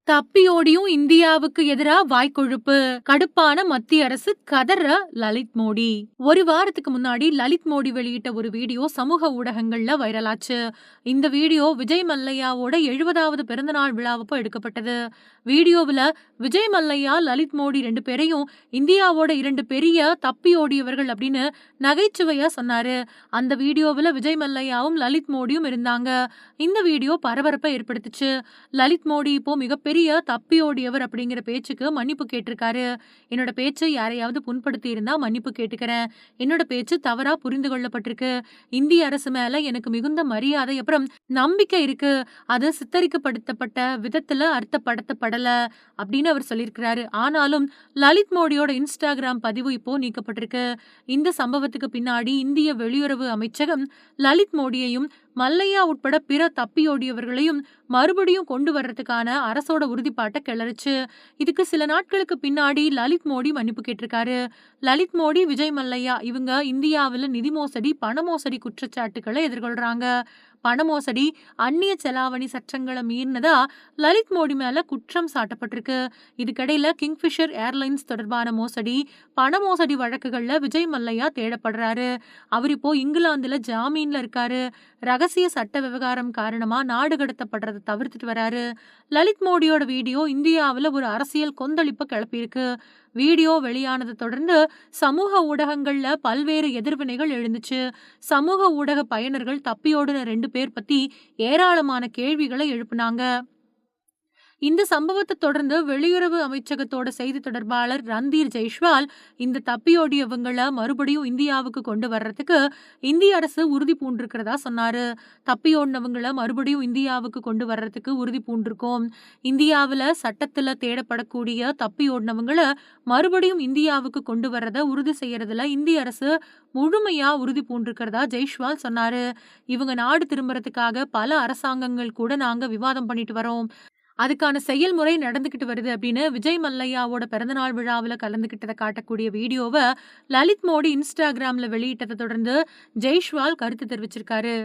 தப்பியோடியும் இந்தியாவுக்கு எதிரா வாய்க்கொழுப்பு. கடுப்பான மத்திய அரசு கதற லலித் மோடி. ஒரு வாரத்துக்கு முன்னாடி லலித் மோடி வெளியிட்ட ஒரு வீடியோ சமூக ஊடகங்கள்ல வைரலாச்சு. இந்த வீடியோ விஜய் மல்லையாவோட 70வது பிறந்தநாள் விழாவப்போ எடுக்கப்பட்டது. வீடியோவுல விஜய் மல்லையா, லலித் மோடி 2 பேரையும் இந்தியாவோட 2 பெரிய தப்பியோடியவர்கள் அப்படின்னு நகைச்சுவையா சொன்னாரு. அந்த வீடியோவுல விஜய் மல்லையாவும் லலித் மோடியும் இருந்தாங்க. இந்த வீடியோ பரபரப்பை ஏற்படுத்துச்சு. லலித் மோடி இப்போ மிகப்பெரிய தப்பியோடியவர் அப்படிங்கிற பேச்சுக்கு மன்னிப்பு கேட்டிருக்காரு. என்னோட பேச்சு யாரையாவது புண்படுத்தி இருந்தா மன்னிப்பு கேட்டுக்கிறேன். என்னோட பேச்சு தவறா புரிந்து கொள்ளப்பட்டிருக்கு. இந்திய அரசு மேல எனக்கு மிகுந்த மரியாதை அப்புறம் நம்பிக்கை இருக்கு. அது சித்தரிக்கப்படுத்தப்பட்ட விதத்துல அர்த்தப்படுத்தப்படல அப்படின்னு அவர் சொல்லியிருக்கிறாரு. ஆனாலும் லலித் மோடியோட இன்ஸ்டாகிராம் பதிவு இப்போ நீக்கப்பட்டிருக்கு. இந்த சம்பவத்துக்கு பின்னாடி இந்திய வெளியுறவு அமைச்சகம் லலித் மோடியையும் மல்லையா உட்பட பிற தப்பியோடியவர்களையும் மறுபடியும் கொண்டு வர்றதுக்கான அரசோட உறுதிப்பாட்டை கிளறிச்சு. இதுக்கு சில நாட்களுக்கு பின்னாடி லலித் மோடி மன்னிப்பு கேட்டிருக்காரு. லலித் மோடி, விஜய் மல்லையா இவங்க இந்தியாவில் நிதி மோசடி, பண மோசடி குற்றச்சாட்டுகளை எதிர்கொள்றாங்க. பண மோசடி, அந்நிய செலாவணி சட்டங்களை மீறினதா லலித் மோடி மேல குற்றம் சாட்டப்பட்டிருக்கு. இதுக்கிடையில கிங்ஃபிஷர் ஏர்லைன்ஸ் தொடர்பான மோசடி, பண மோசடி வழக்குகள்ல விஜய் மல்லையா தேடப்படுறாரு. அவர் இப்போ இங்கிலாந்துல ஜாமீன்ல இருக்காரு. ரகசிய சட்ட விவகாரம் காரணமா நாடு கடத்தப்படுறதை தவிர்த்துட்டு வராரு. லலித் மோடியோட வீடியோ இந்தியாவில் ஒரு அரசியல் கொந்தளிப்பை கிளப்பியிருக்கு. வீடியோ வெளியானதை தொடர்ந்து சமூக ஊடகங்கள்ல பல்வேறு எதிர்வினைகள் எழுந்துச்சு. சமூக ஊடக பயனர்கள் தப்பியோடுன 2 பேர் பத்தி ஏராளமான கேள்விகளை எழுப்புனாங்க. இந்த சம்பவத்தை தொடர்ந்து வெளியுறவு அமைச்சகத்தோட செய்தி தொடர்பாளர் ரந்தீர் ஜெய்ஷ்வால் இந்த தப்பியோடியவங்கள மறுபடியும் இந்தியாவுக்கு கொண்டு வர்றதுக்கு இந்திய அரசு உறுதி பூண்டிருக்கிறதா சொன்னாரு. தப்பியோடினவங்கள மறுபடியும் இந்தியாவுக்கு கொண்டு வர்றதுக்கு உறுதி பூண்டிருக்கோம். இந்தியாவில் சட்டத்துல தேடப்படக்கூடிய தப்பியோடினவங்கள மறுபடியும் இந்தியாவுக்கு கொண்டு வர்றதை உறுதி செய்யறதுல இந்திய அரசு முழுமையா உறுதி பூண்டிருக்கிறதா ஜெய்ஷ்வால் சொன்னாரு. இவங்க நாடு திரும்புறதுக்காக பல அரசாங்கங்கள் கூட நாங்க விவாதம் பண்ணிட்டு வரோம். அதுக்கான செயல்முறை நடந்துகிட்டு வருது அப்படின்னு விஜய் மல்லையாவோட பிறந்தநாள் விழாவில் கலந்துகிட்டதை காட்டக்கூடிய வீடியோவை லலித் மோடி இன்ஸ்டாகிராம்ல வெளியிட்டதை தொடர்ந்து ஜெய்ஷ்வால் கருத்து தெரிவிச்சிருக்காரு.